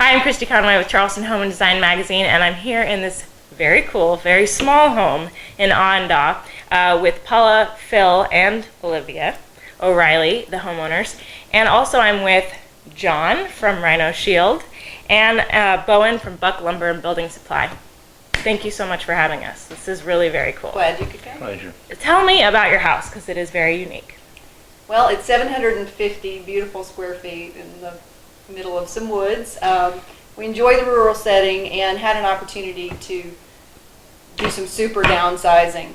Hi, I'm Christy Conway with Charleston Home and Design Magazine, and I'm here in this very cool, very small home in Awendaw with Paula, Phil, and Olivia O'Reilly, the homeowners. And also I'm with John from Rhino Shield and Bowen from Buck Lumber and Building Supply. Thank you so much for having us. This is really very cool. Glad you could come. Pleasure. Tell me about your house, because it is very unique. Well, it's 750 beautiful square feet in the middle of some woods. We enjoy the rural setting and had an opportunity to do some super downsizing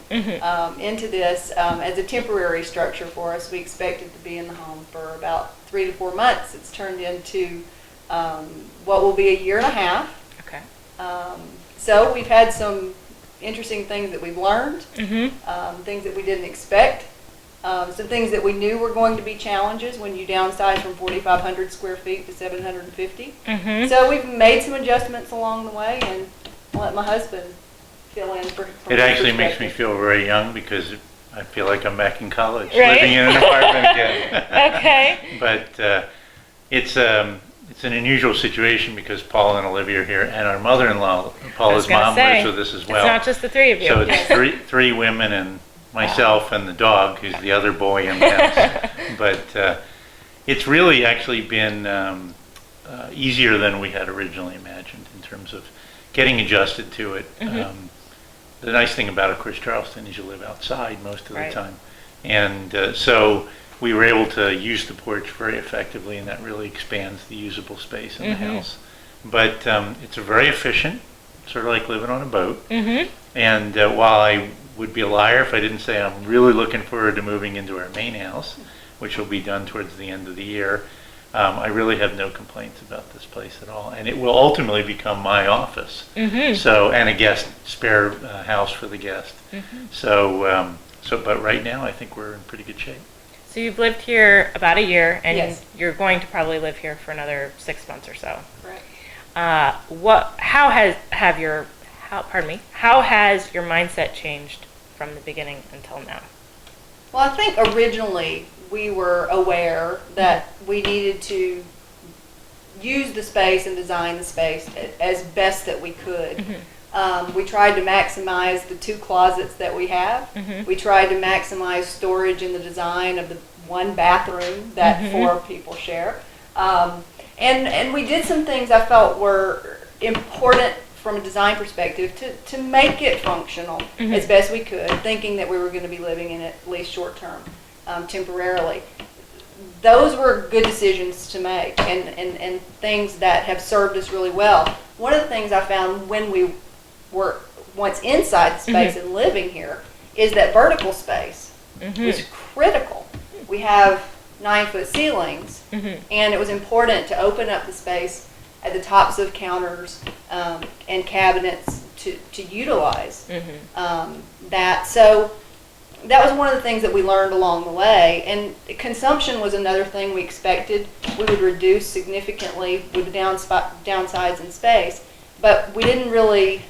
into this as a temporary structure for us. We expected to be in the home for about 3 to 4 months. It's turned into what will be a year and a half. Okay. So we've had some interesting things that we've learned, things that we didn't expect. Some things that we knew were going to be challenges when you downsize from 4,500 square feet to 750. So we've made some adjustments along the way, and I'll let my husband fill in from It his actually makes me perspective. feel very young because I feel like I'm back in college, Right. living in an apartment again. Okay. But it's an unusual situation because Paul and Olivia are here, and our mother-in-law, Paula's mom, lives with us as well. It's not just the three of you. So it's three women and myself and the dog, who's the other boy in the house. But it's really actually been easier than we had originally imagined in terms of getting adjusted to it. The nice thing about, of course, Charleston is you live outside most of the time. And so we were able to use the porch very effectively, and that really expands the usable space in the house. But it's very efficient, sort of like living on a boat. And while I would be a liar if I didn't say I'm really looking forward to moving into our main house, which will be done towards the end of the year, I really have no complaints about this place at all. And it will ultimately become my office. So, and a guest spare house for the guest. But right now I think we're in pretty good shape. So you've lived here about a year, and Yes. you're going to probably live here for another 6 months or so. Correct. How has your mindset changed from the beginning until now? Well, I think originally we were aware that we needed to use the space and design the space as best that we could. We tried to maximize the 2 closets that we have. We tried to maximize storage in the design of the 1 bathroom that 4 people share. And we did some things I felt were important from a design perspective to make it functional as best we could, thinking that we were going to be living in it at least short term, temporarily. Those were good decisions to make and things that have served us really well. One of the things I found when we were once inside the space and living here is that vertical space was critical. We have 9-foot ceilings, and it was important to open up the space at the tops of counters and cabinets to utilize that. So that was one of the things that we learned along the way. And consumption was another thing we expected. We would reduce significantly with the downsides in space, but we didn't really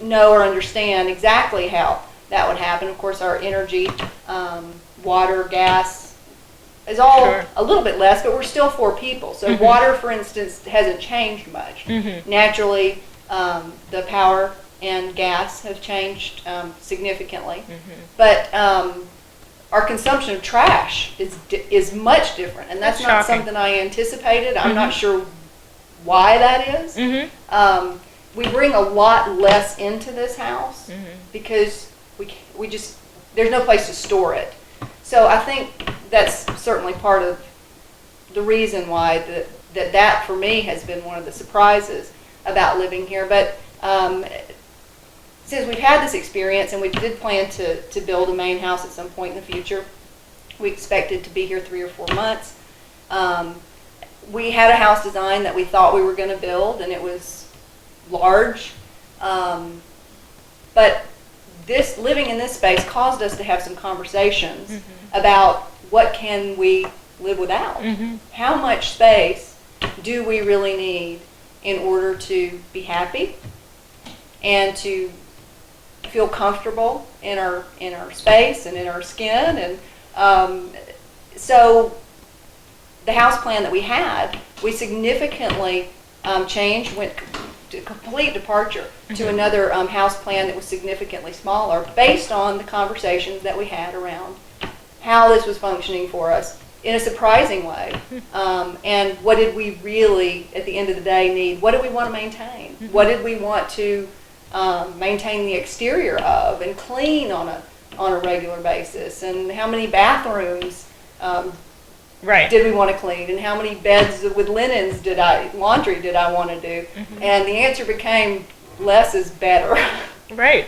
know or understand exactly how that would happen. Of course, our energy, water, gas, is all a little bit less, but we're still 4 people. So water, for instance, hasn't changed much. Naturally, the power and gas have changed significantly. But our consumption of trash is much different, and that's not something I anticipated. I'm not sure why that is. We bring a lot less into this house because we just, there's no place to store it. So I think that's certainly part of the reason why that for me has been one of the surprises about living here. But since we've had this experience and we did plan to build a main house at some point in the future, we expected to be here 3 or 4 months. We had a house design that we thought we were going to build, and it was large. But living in this space caused us to have some conversations about what can we live without. How much space do we really need in order to be happy and to feel comfortable in our space and in our skin? And so the house plan that we had, we significantly changed, went to complete departure to another house plan that was significantly smaller based on the conversations that we had around how this was functioning for us in a surprising way. And what did we really, at the end of the day, need? What did we want to maintain? What did we want to maintain the exterior of and clean on a regular basis? And how many bathrooms Right. did we want to clean? And how many beds with linens laundry did I want to do? And the answer became less is better. Right.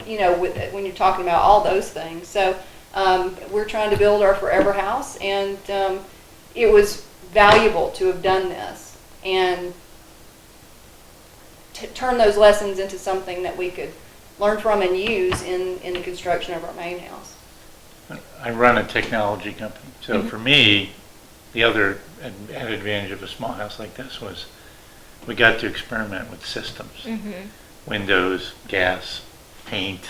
When you're talking about all those things. So we're trying to build our forever house, and it was valuable to have done this and to turn those lessons into something that we could learn from and use in the construction of our main house. I run a technology company, so for me, the other added advantage of a small house like this was we got to experiment with systems, windows, gas, paint,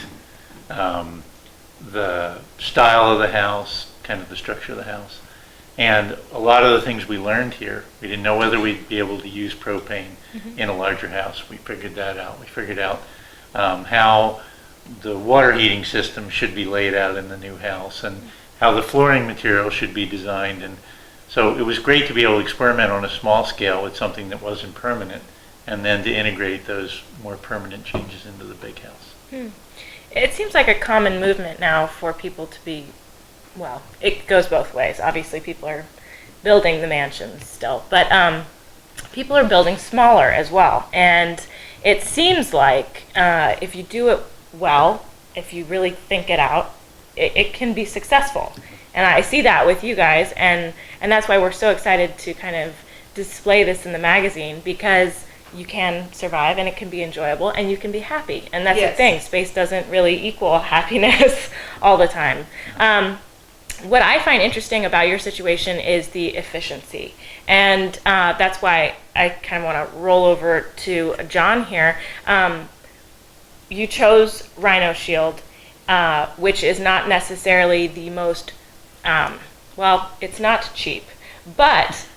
the style of the house, kind of the structure of the house. And a lot of the things we learned here, we didn't know whether we'd be able to use propane in a larger house. We figured that out. We figured out how the water heating system should be laid out in the new house and how the flooring material should be designed. And so it was great to be able to experiment on a small scale with something that wasn't permanent and then to integrate those more permanent changes into the big house. It seems like a common movement now for people to be, well, it goes both ways. Obviously, people are building the mansions still, but people are building smaller as well. And it seems like if you do it well, if you really think it out, it can be successful. And I see that with you guys, and that's why we're so excited to kind of display this in the magazine, because you can survive and it can be enjoyable and you can be happy. And that's the thing, space doesn't really equal happiness all the time. What I find interesting about your situation is the efficiency. And that's why I kind of want to roll over to John here. You chose Rhino Shield, which is not necessarily the most, well, it's not cheap, but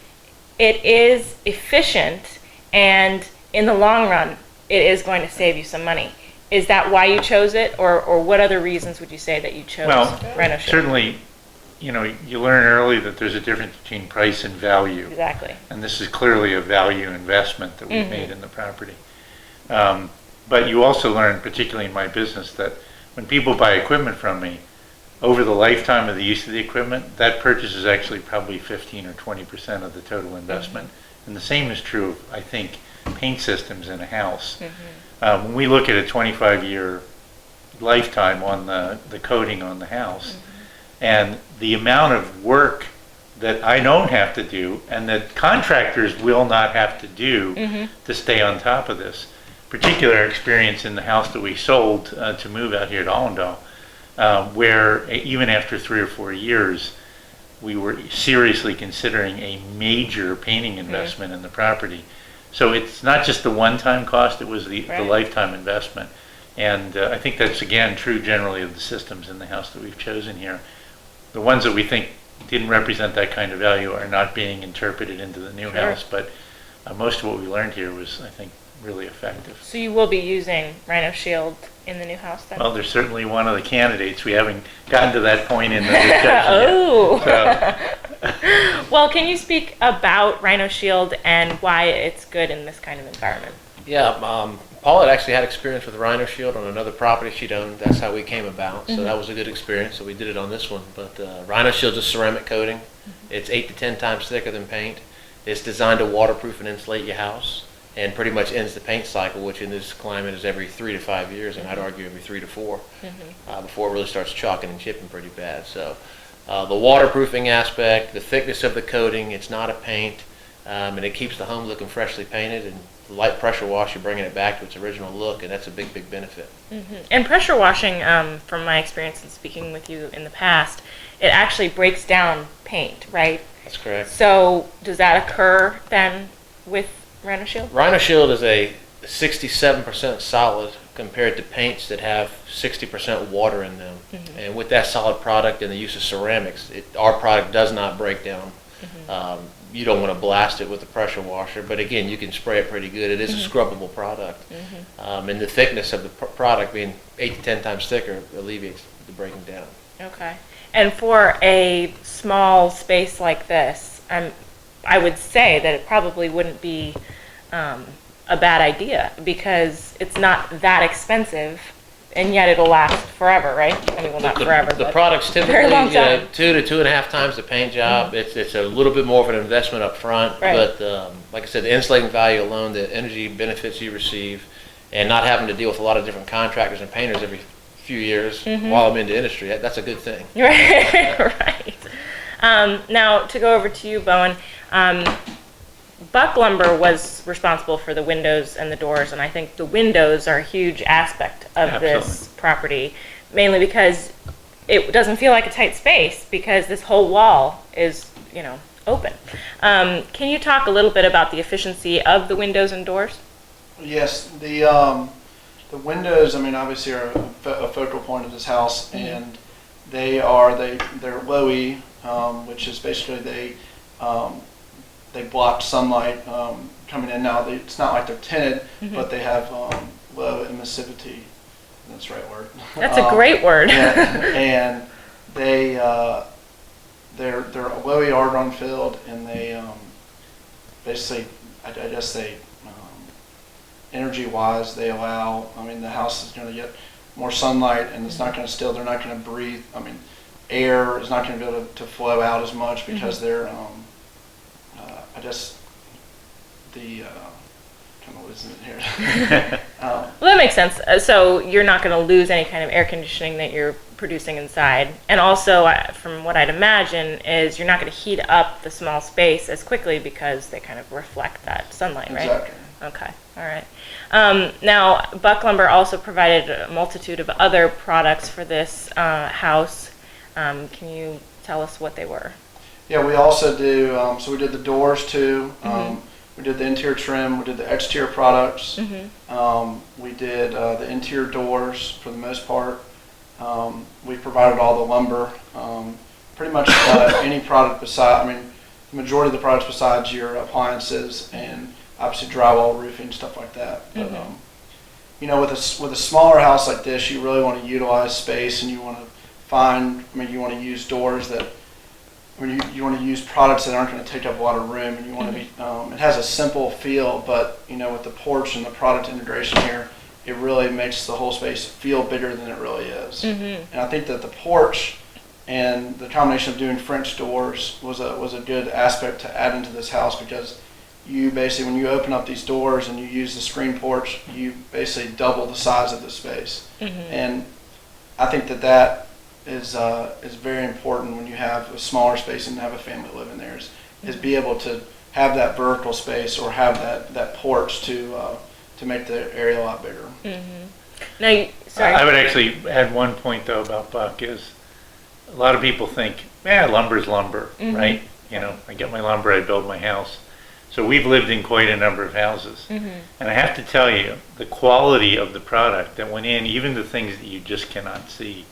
it is efficient, and in the long run, it is going to save you some money. Is that why you chose it, or what other reasons would you say that you chose Rhino Shield? Certainly, you learn early that there's a difference between price and value. Exactly. And this is clearly a value investment that we've made in the property. But you also learn, particularly in my business, that when people buy equipment from me, over the lifetime of the use of the equipment, that purchase is actually probably 15 or 20% of the total investment. And the same is true of, I think, paint systems in a house. When we look at a 25-year lifetime on the coating on the house, and the amount of work that I don't have to do and that contractors will not have to do to stay on top of this. Particular experience in the house that we sold to move out here to Allendale, where even after 3 or 4 years, we were seriously considering a major painting investment in the property. So it's not just the one-time cost, it was the lifetime investment. And I think that's, again, true generally of the systems in the house that we've chosen here. The ones that we think didn't represent that kind of value are not being interpreted into the new house, but most of what we learned here was, I think, really effective. So you will be using Rhino Shield in the new house then? Well, there's certainly one of the candidates. We haven't gotten to that point in the discussion yet. So. Well, can you speak about Rhino Shield and why it's good in this kind of environment? Yeah, Paula had actually had experience with Rhino Shield on another property she'd owned. That's how we came about. So that was a good experience. So we did it on this one. But Rhino Shield's a ceramic coating. It's 8 to 10 times thicker than paint. It's designed to waterproof and insulate your house, and pretty much ends the paint cycle, which in this climate is every 3 to 5 years, and I'd argue every 3 to 4, before it really starts chalking and chipping pretty bad. So the waterproofing aspect, the thickness of the coating, it's not a paint, and it keeps the home looking freshly painted, and the light pressure wash, you're bringing it back to its original look, and that's a big, big benefit. And pressure washing, from my experience in speaking with you in the past, it actually breaks down paint, right? That's correct. So does that occur then with Rhino Shield? Rhino Shield is a 67% solid compared to paints that have 60% water in them. And with that solid product and the use of ceramics, our product does not break down. You don't want to blast it with a pressure washer, but again, you can spray it pretty good. It is a scrubbable product. And the thickness of the product being 8 to 10 times thicker alleviates the breaking down. Okay. And for a small space like this, I would say that it probably wouldn't be a bad idea because it's not that expensive, and yet it'll last forever, right? I mean, well, not forever, The but product's typically very long time. 2 to 2.5 times the paint job. It's a little bit more of an investment up front, Right. but like I said, the insulating value alone, the energy benefits you receive, and not having to deal with a lot of different contractors and painters every few years while I'm in the industry, that's a good thing. Right, right. Now, to go over to you, Bowen, Buck Lumber was responsible for the windows and the doors, and I think the windows are a huge aspect of this Absolutely. property, mainly because it doesn't feel like a tight space because this whole wall is, open. Can you talk a little bit about the efficiency of the windows and doors? Yes, the windows, I mean, obviously are a focal point of this house, and they're low E, which is basically they block sunlight coming in. Now it's not like they're tinted, but they have low emissivity. That's the right word. That's a great word. And they're low E argon filled, and they basically, I guess they energy wise they allow. I mean, the house is going to get more sunlight, and it's not going to they're not going to breathe. I mean, air is not going to be able to flow out as much because they're I guess the kind of losing it here. Well, that makes sense. So you're not going to lose any kind of air conditioning that you're producing inside. And also, from what I'd imagine, is you're not going to heat up the small space as quickly because they kind of reflect that sunlight, right? Exactly. Okay, all right. Now, Buck Lumber also provided a multitude of other products for this house. Can you tell us what they were? Yeah, we also do. So we did the doors too. We did the interior trim. We did the exterior products. We did the interior doors for the most part. We provided all the lumber. Pretty much any product beside. I mean, the majority of the products besides your appliances and obviously drywall, roofing, stuff like that. But with a smaller house like this, you really want to utilize space, and you want to you want to use doors that. I mean, you want to use products that aren't going to take up a lot of room, and you want to be. It has a simple feel, but with the porch and the product integration here, it really makes the whole space feel bigger than it really is. And I think that the porch and the combination of doing French doors was a good aspect to add into this house, because you basically, when you open up these doors and you use the screen porch, you basically double the size of the space. And I think that is very important when you have a smaller space and have a family living there, is be able to have that vertical space or have that porch to make the area a lot bigger. Now, sorry. I would actually add one point though about Buck is a lot of people think, lumber's lumber, right? I get my lumber, I build my house. So we've lived in quite a number of houses. And I have to tell you, the quality of the product that went in, even the things that you just cannot see,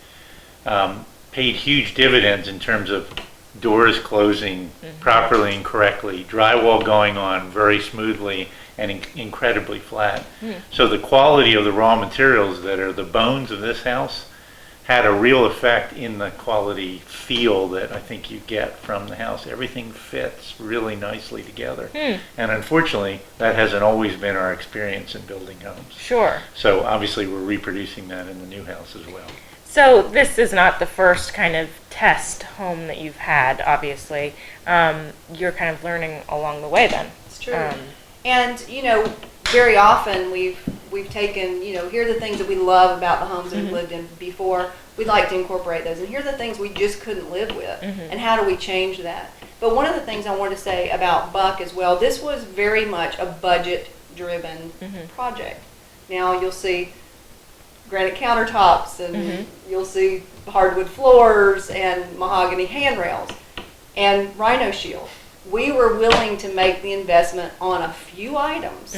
paid huge dividends in terms of doors closing properly and correctly, drywall going on very smoothly and incredibly flat. So the quality of the raw materials that are the bones of this house had a real effect in the quality feel that I think you get from the house. Everything fits really nicely together. And unfortunately, that hasn't always been our experience in building homes. Sure. So obviously we're reproducing that in the new house as well. So this is not the first kind of test home that you've had, obviously. You're kind of learning along the way then. It's true. And very often we've taken, here are the things that we love about the homes that we've lived in before. We'd like to incorporate those. And here are the things we just couldn't live with. And how do we change that? But one of the things I wanted to say about Buck as well, this was very much a budget-driven project. Now you'll see granite countertops, and you'll see hardwood floors and mahogany handrails and Rhino Shield. We were willing to make the investment on a few items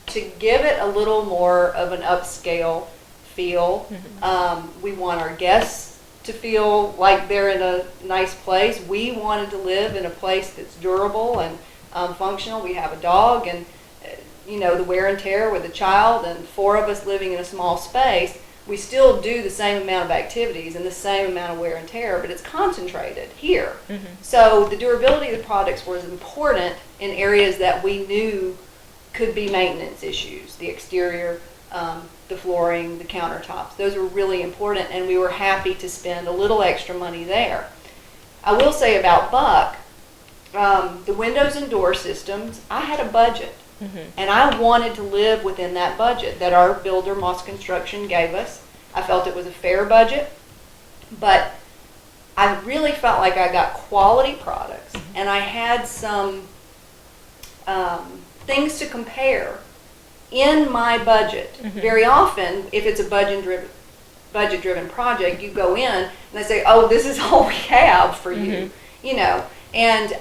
to give it a little more of an upscale feel. We want our guests to feel like they're in a nice place. We wanted to live in a place that's durable and functional. We have a dog, and the wear and tear with a child, and 4 of us living in a small space. We still do the same amount of activities and the same amount of wear and tear, but it's concentrated here. So the durability of the products was important in areas that we knew could be maintenance issues. The exterior, the flooring, the countertops. Those were really important, and we were happy to spend a little extra money there. I will say about Buck, the windows and door systems, I had a budget. And I wanted to live within that budget that our builder, Moss Construction, gave us. I felt it was a fair budget, but I really felt like I got quality products, and I had some things to compare in my budget. Very often, if it's a budget-driven project, you go in and they say, "Oh, this is all we have for you," and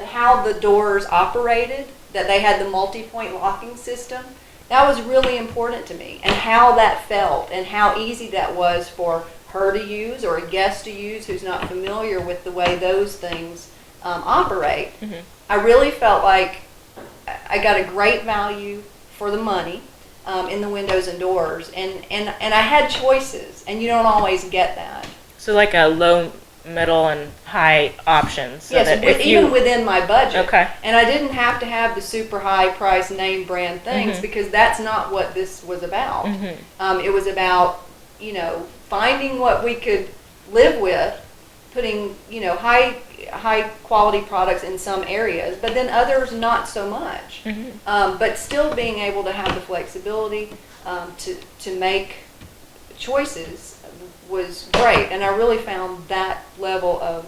how the doors operated, that they had the multi-point locking system, that was really important to me, and how that felt and how easy that was for her to use or a guest to use who's not familiar with the way those things operate. I really felt like I got a great value for the money in the windows and doors, and I had choices, and you don't always get that. So like a low, middle, and high options. So Yes, that if even within my budget. Okay. And I didn't have to have the super high price name brand things because that's not what this was about. It was about, finding what we could live with, putting, high quality products in some areas, but then others not so much. But still being able to have the flexibility to make choices was great, and I really found that level of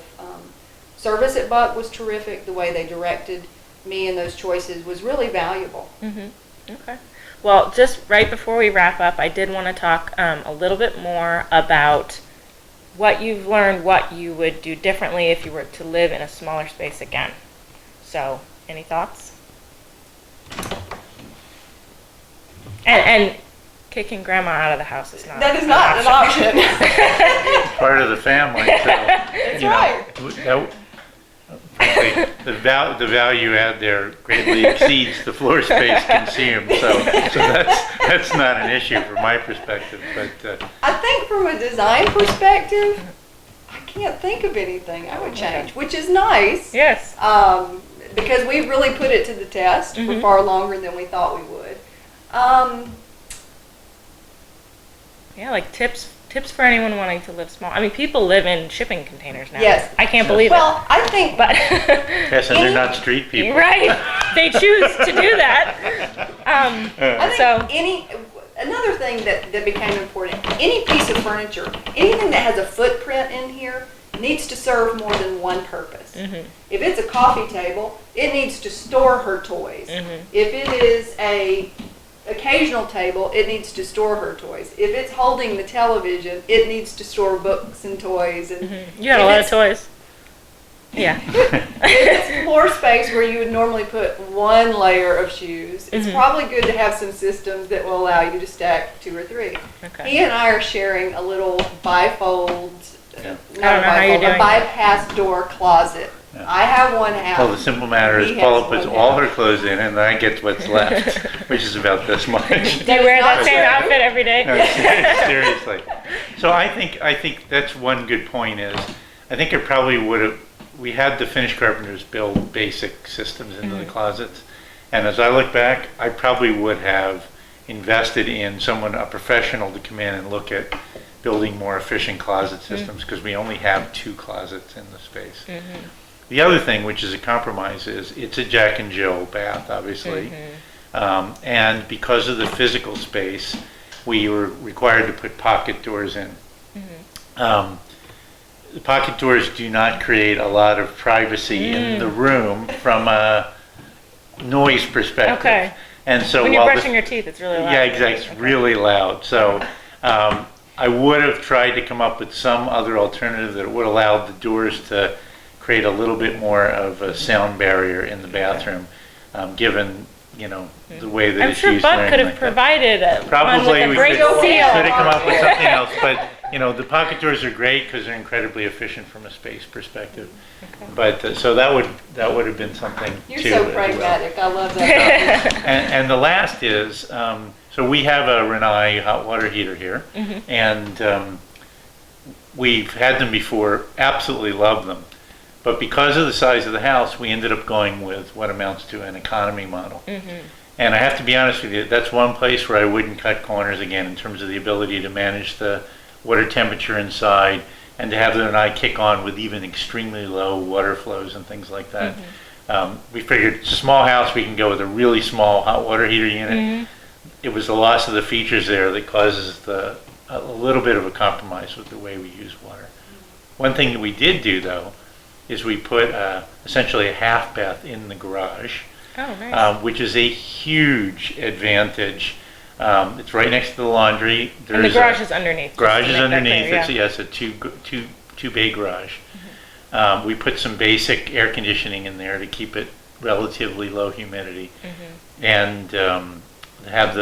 service at Buck was terrific. The way they directed me in those choices was really valuable. Okay. Well, just right before we wrap up, I did want to talk a little bit more about what you've learned, what you would do differently if you were to live in a smaller space again. So, any thoughts? And kicking grandma out of the house is not. That is not an option. It's part of the family, so. That's right. Frankly, the value add there greatly exceeds the floor space consumed, so that's not an issue from my perspective, but. I think from a design perspective, I can't think of anything I would change, which is nice. Yes. Because we really put it to the test for far longer than we thought we would. Yeah, like tips for anyone wanting to live small. I mean, people live in shipping containers now. Yes. I can't believe Well, I think it. But Yes, and they're not street people. right, they choose to do that. I think another thing that became important, any piece of furniture, anything that has a footprint in here needs to serve more than one purpose. If it's a coffee table, it needs to store her toys. If it is a occasional table, it needs to store her toys. If it's holding the television, it needs to store books and toys. And You got a lot of toys. Yeah. if it's floor space where you would normally put one layer of shoes, it's probably good to have some systems that will allow you to stack 2 or 3. Okay. He and I are sharing a little bifold, Yeah. I don't know how you're doing a bypass door closet. Yeah. I have one half. Well, the simple matter is He Paula has puts one all half. her clothes in and I get what's left, which is about this much. Do you wear that same outfit every day? No, seriously. So I think that's one good point is, I think it probably would have, we had the finish carpenters build basic systems into the closets. And as I look back, I probably would have invested in a professional to come in and look at building more efficient closet systems because we only have 2 closets in the space. The other thing, which is a compromise, is it's a Jack and Jill bath, obviously. And because of the physical space, we were required to put pocket doors in. The pocket doors do not create a lot of privacy in the room from a noise perspective. Okay. And so When you're while brushing your teeth, it's really loud. yeah, exactly, it's really loud. So I would have tried to come up with some other alternative that would allow the doors to create a little bit more of a sound barrier in the bathroom, given the way that I'm it's sure used. Buck and could everything have like that. provided one Probably with a we great could seal. have come up with something else, but You know, the pocket doors are great because they're incredibly efficient from a space perspective. But, so that would have been something You're too so as well. pragmatic. I love that. And the last is, so we have a Rinnai hot water heater here, and we've had them before, absolutely love them. But because of the size of the house, we ended up going with what amounts to an economy model. And I have to be honest with you, that's one place where I wouldn't cut corners again in terms of the ability to manage the water temperature inside and to have the Rinnai kick on with even extremely low water flows and things like that. We figured it's a small house, we can go with a really small hot water heater unit. It was the loss of the features there that causes a little bit of a compromise with the way we use water. One thing that we did do though is we put essentially a half bath in the garage, Oh, nice. which is a huge advantage. It's right next to the laundry. And the garage is underneath. Garage just is to make that underneath. clear, It's yeah. yes, a two bay garage. We put some basic air conditioning in there to keep it relatively low humidity, and have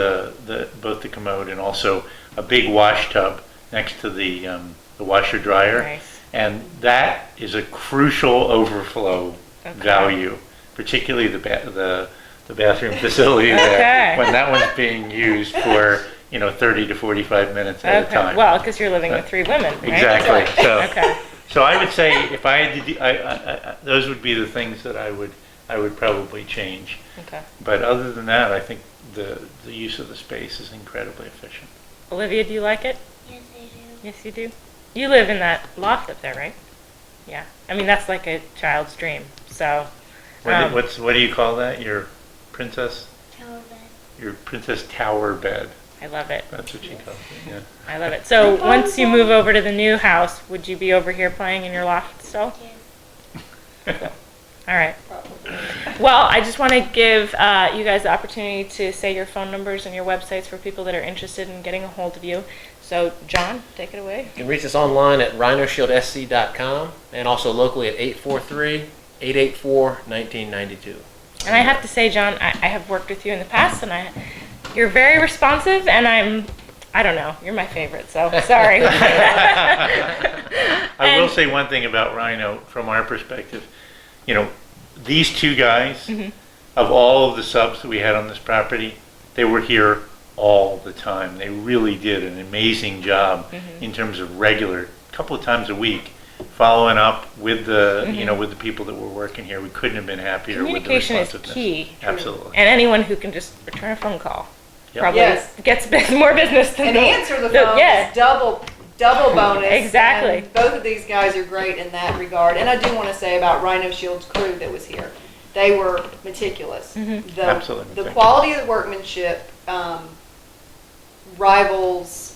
both the commode and also a big wash tub next to the washer dryer, Nice. and that is a crucial overflow value, particularly the bathroom facility there Okay. when that one's being used for 30 to 45 minutes at a Okay. time. Well, because you're living with 3 women, right? Exactly. So, Okay. so I would say if I had to, those would be the things that I would probably change. Okay. But other than that, I think the use of the space is incredibly efficient. Olivia, do you like it? Yes, I do. Yes, you do. You live in that loft up there, right? Yeah. I mean, that's like a child's dream. So. What do you call that? Your princess Tower bed. your princess tower bed. I love it. That's what she calls it. Yeah. I love it. So once you move over to the new house, would you be over here playing in your loft still? Yes. All right. Well, I just want to give you guys the opportunity to say your phone numbers and your websites for people that are interested in getting a hold of you. So, John, take it away. You can reach us online at rhinoshieldsc.com and also locally at 843-884-1992. And I have to say, John, I have worked with you in the past, and you're very responsive, and I don't know, you're my favorite, so sorry. I will say one thing about Rhino from our perspective. You know, these two guys, of all of the subs that we had on this property, they were here all the time. They really did an amazing job in terms of regular, couple of times a week, following up with the with the people that were working here. We couldn't have been happier with the Communication is responsiveness. key. Absolutely. And anyone who can just return a phone call Yep. probably Yes. gets more business than And the answer the phone yeah. is double bonus. Exactly. And both of these guys are great in that regard. And I do want to say about Rhino Shield's crew that was here, they were meticulous. Absolutely The meticulous. quality of the workmanship rivals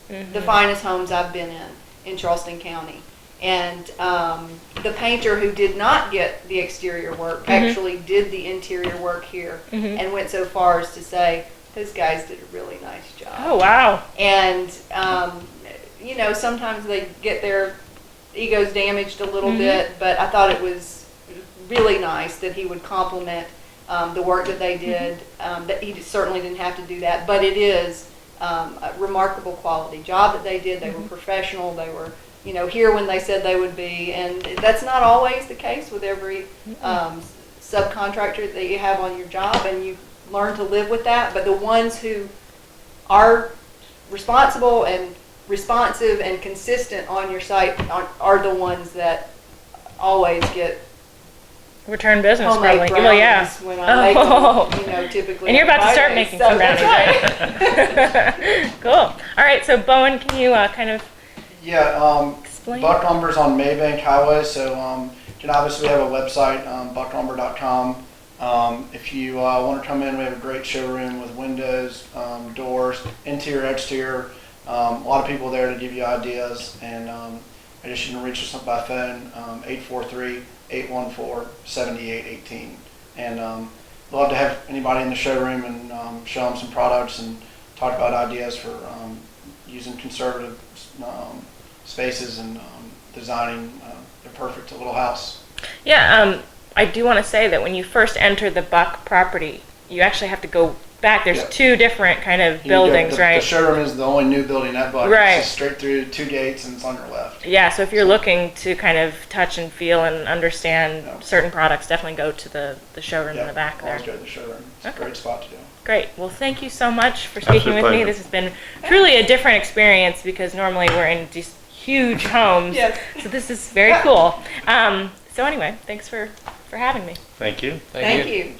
the finest homes I've been in Charleston County. And the painter who did not get the exterior work actually did the interior work here and went so far as to say, those guys did a really nice job. Oh, wow. And, sometimes they get their egos damaged a little bit, but I thought it was really nice that he would compliment the work that they did. That he certainly didn't have to do that, but it is a remarkable quality job that they did. They were professional. They were, here when they said they would be. And that's not always the case with every subcontractor that you have on your job, and you learn to live with that. But the ones who are responsible and responsive and consistent on your site are the ones that always get Return business, homemade probably. brownies Well, yeah. when I make Oh. them, typically. And you're on about to start Fridays. making So some that's brownies. right. Cool. All right, so Bowen, can you kind of Yeah, explain? Buck Lumber's on Maybank Highway, so obviously we have a website, bucklumber.com. If you want to come in, we have a great showroom with windows, doors, interior, exterior. A lot of people there to give you ideas, and I just you can reach us by phone, 843-814-7818. And love to have anybody in the showroom and show them some products and talk about ideas for using conservative spaces and designing a perfect little house. Yeah, I do want to say that when you first enter the Buck property, you actually have to go back, there's Yeah. two different kind of You get buildings, the, right? The showroom is the only new building in that block. Right. It's just straight through 2 gates and it's on your left. Yeah, so if you're looking to kind of touch and feel and understand Yeah. certain products, definitely go to the showroom in the back there. Always go to the showroom. It's a Okay. great spot to go. Great. Well, thank you so much for speaking Absolute with me. pleasure. This has been truly a different experience because normally we're in these huge homes. Yes. So this is very cool. So anyway, thanks for having me. Thank you. Thank you.